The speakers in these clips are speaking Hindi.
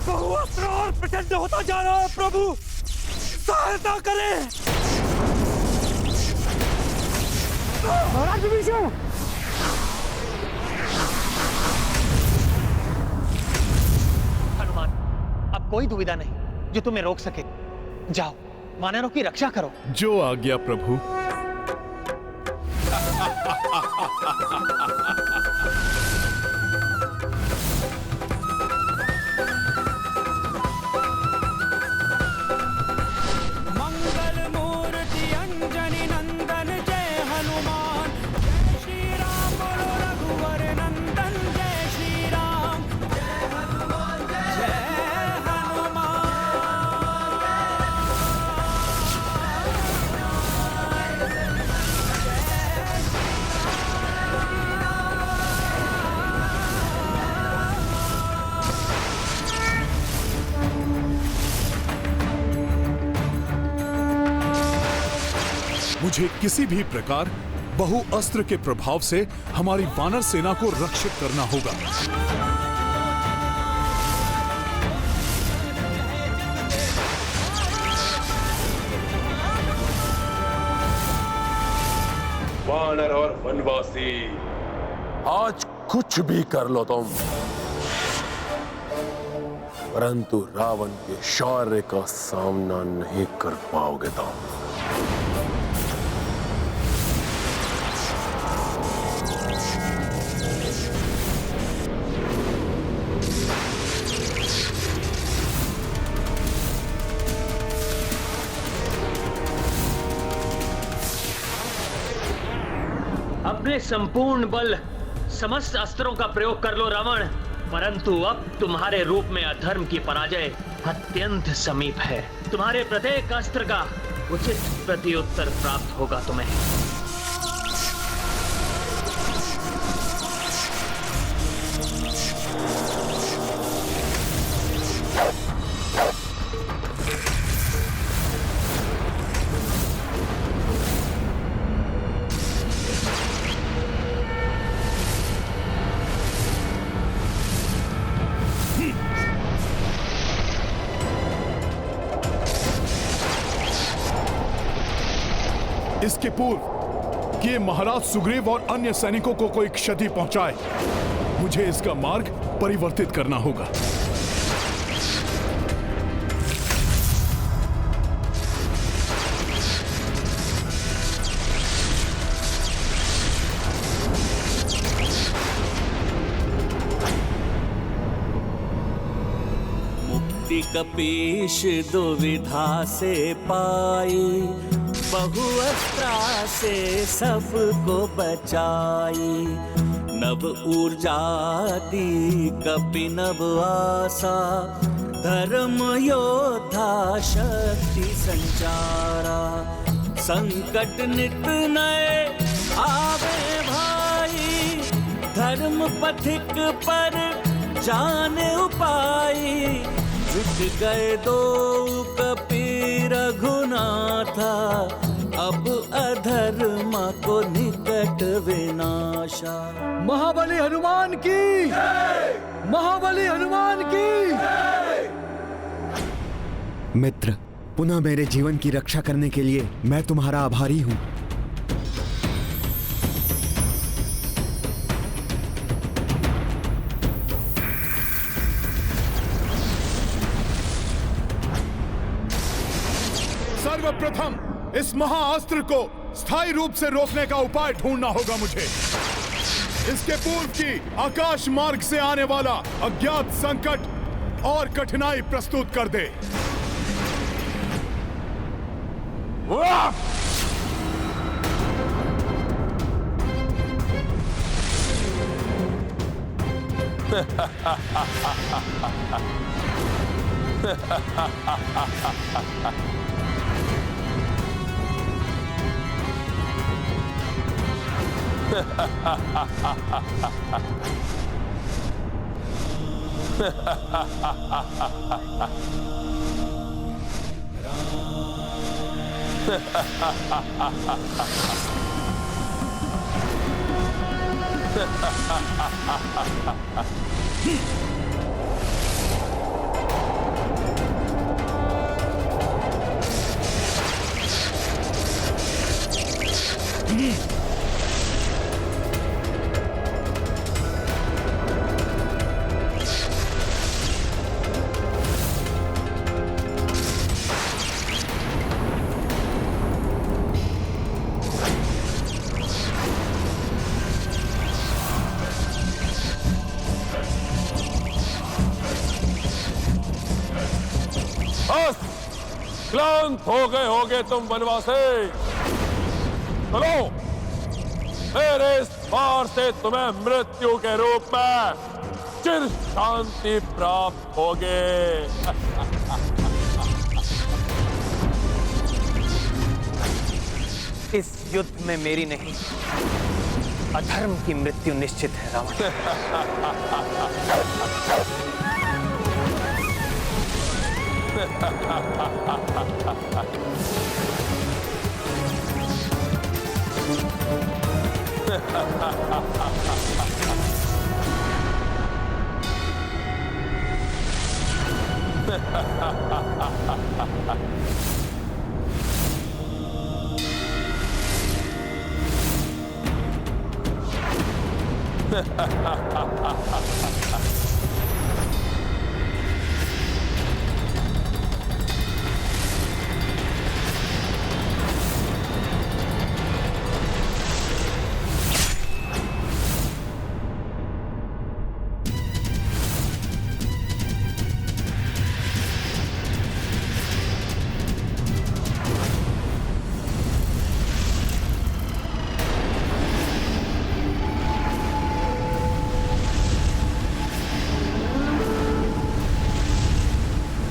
बहुअस्त्र और प्रचंड होता जा रहा है प्रभु, सहायता करें। महाराज विभीषण! हनुमान, अब कोई दुविधा नहीं जो तुम्हें रोक सके। जाओ, वानरों की रक्षा करो। जो आज्ञा प्रभु। मंगल मूर्ति अंजनी नंदन जय हनुमान, जय श्री राम बोलो रघुवर नंदन, जय श्री राम, जय हनुमान, जय हनुमान। मुझे किसी भी प्रकार बहु अस्त्र के प्रभाव से हमारी वानर सेना को रक्षित करना होगा। वानर और वनवासी, आज कुछ भी कर लो तुम, परंतु रावण के शौर्य का सामना नहीं कर पाओगे तुम। अपने संपूर्ण बल, समस्त अस्त्रों का प्रयोग कर लो रावण, परंतु अब तुम्हारे रूप में अधर्म की पराजय अत्यंत समीप है। तुम्हारे प्रत्येक अस्त्र का उचित प्रत्युत्तर प्राप्त होगा तुम्हें। इसके पूर्व कि ये महाराज सुग्रीव और अन्य सैनिकों को कोई क्षति पहुंचाए, मुझे इसका मार्ग परिवर्तित करना होगा। मुक्ति कपीश दुविधा से पाई, बहुअस्त्रा से सबको बचाई। नव ऊर्जा दी कपि नव आशा, धर्म योद्धा शक्ति संचारा। संकट नित नए आवे भाई, धर्म पथिक पर जाने उपाई। जुट गए दो कपि रघुनाथा, अब अधर्म को निकट विनाशा। महाबली हनुमान की, महाबली हनुमान की। मित्र, पुनः मेरे जीवन की रक्षा करने के लिए मैं तुम्हारा आभारी हूं। सर्वप्रथम इस महाअस्त्र को स्थायी रूप से रोकने का उपाय ढूंढना होगा मुझे। इसके पूर्व की आकाश मार्ग से आने वाला अज्ञात संकट और कठिनाई प्रस्तुत कर दे। बस क्लांत होगे तुम वनवासी। चलो, मेरे इस वार से तुम्हें मृत्यु के रूप में चिर शांति प्राप्त होगे। इस युद्ध में मेरी नहीं, अधर्म की मृत्यु निश्चित है रावण।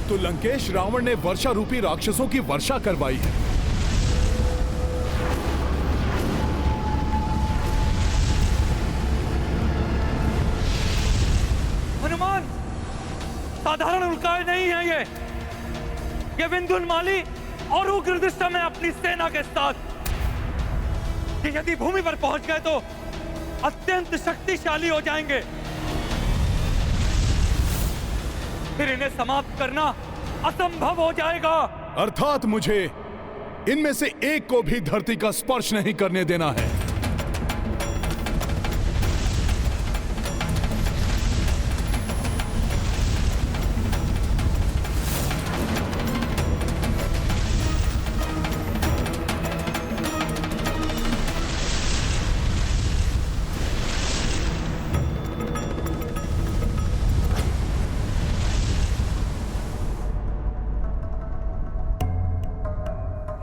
तो लंकेश रावण ने वर्षा रूपी राक्षसों की वर्षा करवाई है। हनुमान, साधारण उल्काएं नहीं है ये विंध्युन्माली और उग्रदृष्टम है अपनी सेना के साथ। ये यदि भूमि पर पहुंच गए तो अत्यंत शक्तिशाली हो जाएंगे। फिर इन्हें समाप्त करना असंभव हो जाएगा। अर्थात मुझे इनमें से एक को भी धरती का स्पर्श नहीं करने देना है।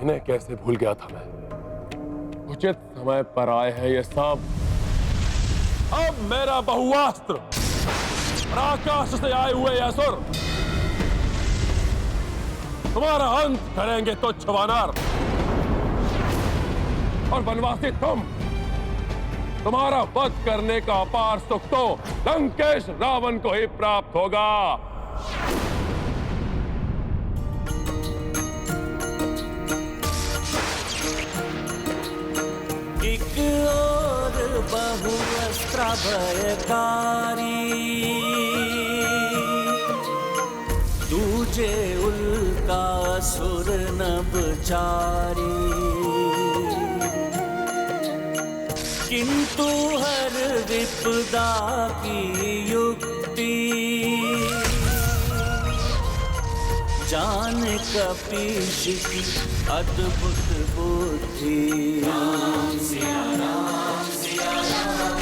इन्हें कैसे भूल गया था मैं। उचित समय पर आए हैं ये सब। अब मेरा बहुआस्त्र और आकाश से आए हुए असुर तुम्हारा अंत करेंगे तुच्छ वानर। और वनवासी तुम्हारा वध करने का अपार सुख तो लंकेश रावण को ही प्राप्त होगा। एक और बहुअस्त्र भयकारी, दूजे उल्का सुर नभचारी। किंतु हर विपदा की युक्ति, जान कपीश की अद्भुत बुद्धि। राम सिया राम सिया राम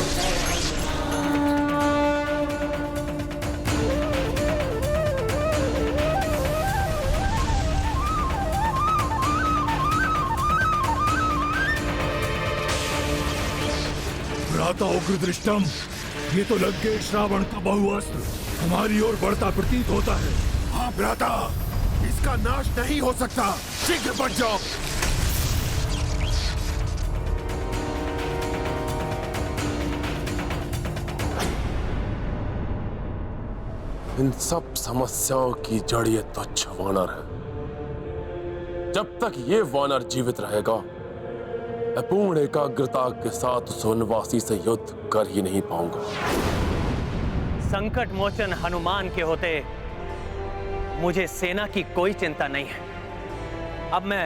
भ्राता उग्रदृष्टम, ये तो लंकेश रावण का बहुअस्त्र हमारी ओर बढ़ता प्रतीत होता है। हाँ भ्राता, इसका नाश नहीं हो सकता। शीघ्र बढ़ जाओ। इन सब समस्याओं की जड़ ये तुच्छ वानर है। जब तक ये वानर जीवित रहेगा, मैं पूर्ण एकाग्रता के साथ उस वनवासी से युद्ध कर ही नहीं पाऊंगा। संकट मोचन हनुमान के होते मुझे सेना की कोई चिंता नहीं है। अब मैं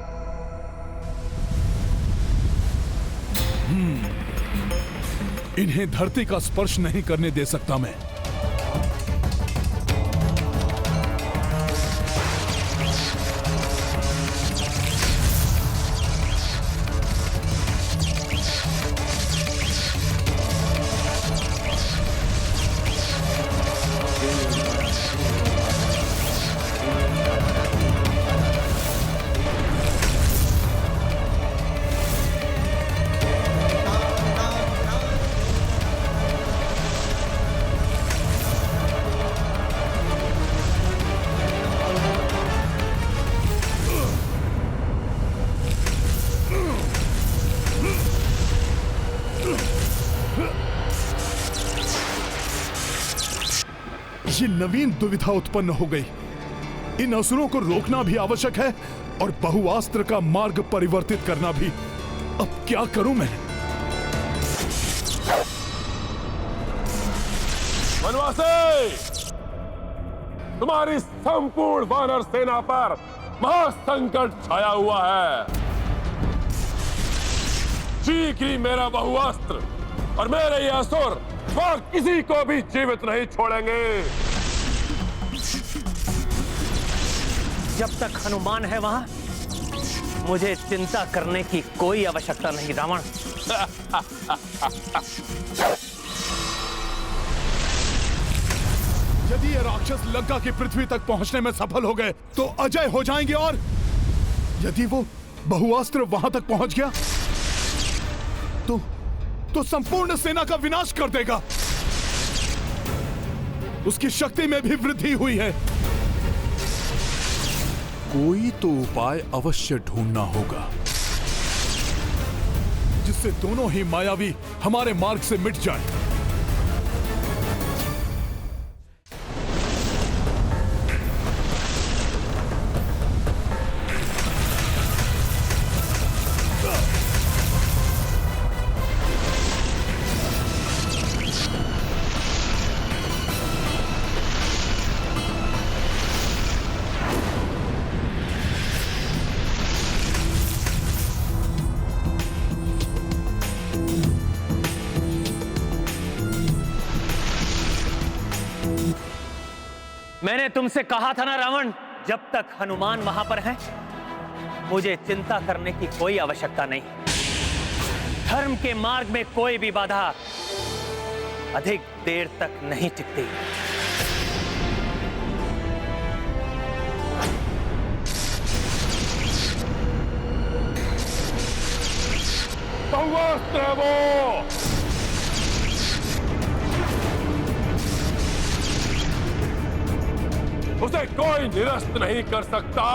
इन्हें धरती का स्पर्श नहीं करने दे सकता मैं। ये नवीन दुविधा उत्पन्न हो गई। इन असुरों को रोकना भी आवश्यक है और बहुआस्त्र का मार्ग परिवर्तित करना भी। अब क्या करूं मैं? वनवासी, तुम्हारी संपूर्ण वानर सेना पर महासंकट छाया हुआ है। शीघ्र ही मेरा बहुअस्त्र और मेरे ये असुर वहां किसी को भी जीवित नहीं छोड़ेंगे। जब तक हनुमान है वहां, मुझे चिंता करने की कोई आवश्यकता नहीं रावण। यदि ये राक्षस लंका की पृथ्वी तक पहुंचने में सफल हो गए तो अजय हो जाएंगे, और यदि वो बहुअस्त्र वहां तक पहुंच गया तो संपूर्ण सेना का विनाश कर देगा। उसकी शक्ति में भी वृद्धि हुई है। कोई तो उपाय अवश्य ढूंढना होगा जिससे दोनों ही मायावी हमारे मार्ग से मिट जाएं। मैंने तुमसे कहा था ना रावण, जब तक हनुमान वहां पर हैं, मुझे चिंता करने की कोई आवश्यकता नहीं। धर्म के मार्ग में कोई भी बाधा अधिक देर तक नहीं टिकती। बहुअस्त्र है वो। उसे कोई निरस्त नहीं कर सकता।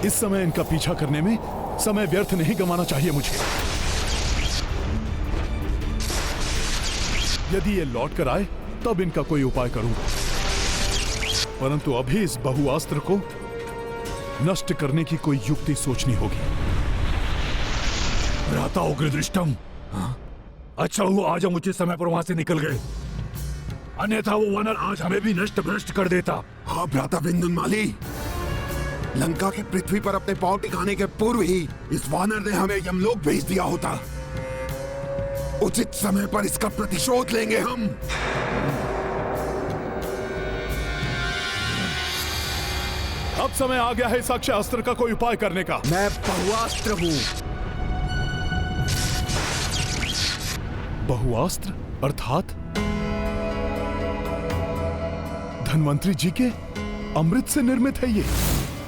इस समय इनका पीछा करने में समय व्यर्थ नहीं गंवाना चाहिए मुझे। यदि ये लौट कर आए तब इनका कोई उपाय करूंगा, परंतु अभी इस बहुअस्त्र को नष्ट करने की कोई युक्ति सोचनी होगी। भ्राता उग्रदृष्टम, अच्छा हुआ आज हम उचित समय पर वहां से निकल गए, अन्यथा वो वानर आज हमें भी नष्ट भ्रष्ट कर देता। हाँ भ्राता विंदुनमाली, लंका के पृथ्वी पर अपने पांव टिकाने के पूर्व ही इस वानर ने हमें यमलोक भेज दिया होता। उचित समय पर इसका प्रतिशोध लेंगे हम। अब समय आ गया है इस अक्षय अस्त्र का कोई उपाय करने का। मैं बहुअस्त्र हूं। बहुअस्त्र अर्थात धन्वंतरी जी के अमृत से निर्मित है ये।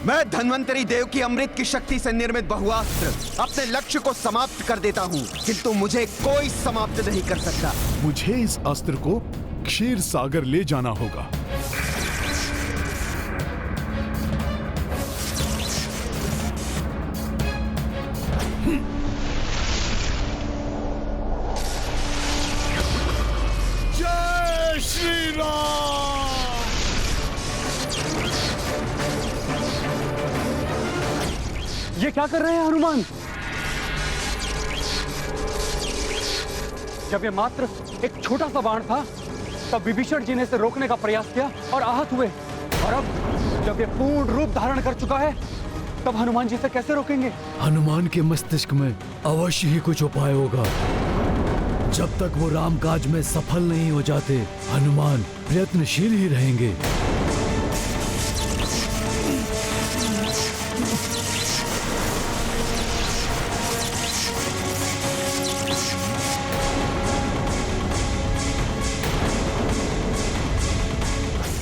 मैं धन्वंतरी देव की अमृत की शक्ति से निर्मित बहुअस्त्र अपने लक्ष्य को समाप्त कर देता हूँ, किंतु मुझे कोई समाप्त नहीं कर सकता। मुझे इस अस्त्र को क्षीर सागर ले जाना होगा। जय श्री राम। ये क्या कर रहे हैं हनुमान? जब ये मात्र एक छोटा सा बाण था तब विभीषण जी ने इसे रोकने का प्रयास किया और आहत हुए, और अब जब ये पूर्ण रूप धारण कर चुका है तब हनुमान जी से कैसे रोकेंगे? हनुमान के मस्तिष्क में अवश्य ही कुछ उपाय होगा। जब तक वो रामकाज में सफल नहीं हो जाते, हनुमान प्रयत्नशील ही रहेंगे।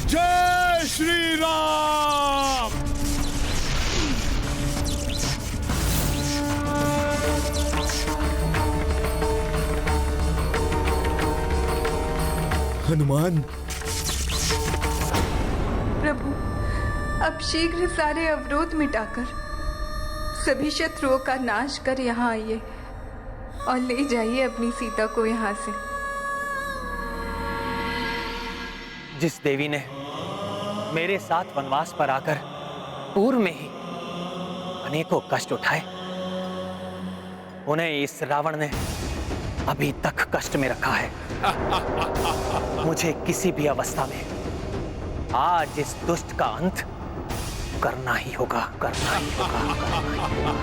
जय श्री राम। हनुमान, प्रभु, अब शीघ्र सारे अवरोध मिटाकर सभी शत्रुओं का नाश कर यहाँ आइए और ले जाइए अपनी सीता को यहाँ से। जिस देवी ने मेरे साथ वनवास पर आकर पूर्व में ही अनेकों कष्ट उठाए, उन्हें इस रावण ने अभी तक कष्ट में रखा है। मुझे किसी भी अवस्था में आज इस दुष्ट का अंत करना ही होगा, करना ही होगा, करना ही होगा।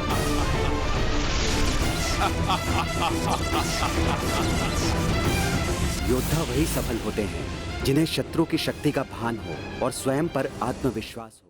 योद्धा वही सफल होते हैं जिन्हें शत्रु की शक्ति का भान हो और स्वयं पर आत्मविश्वास हो।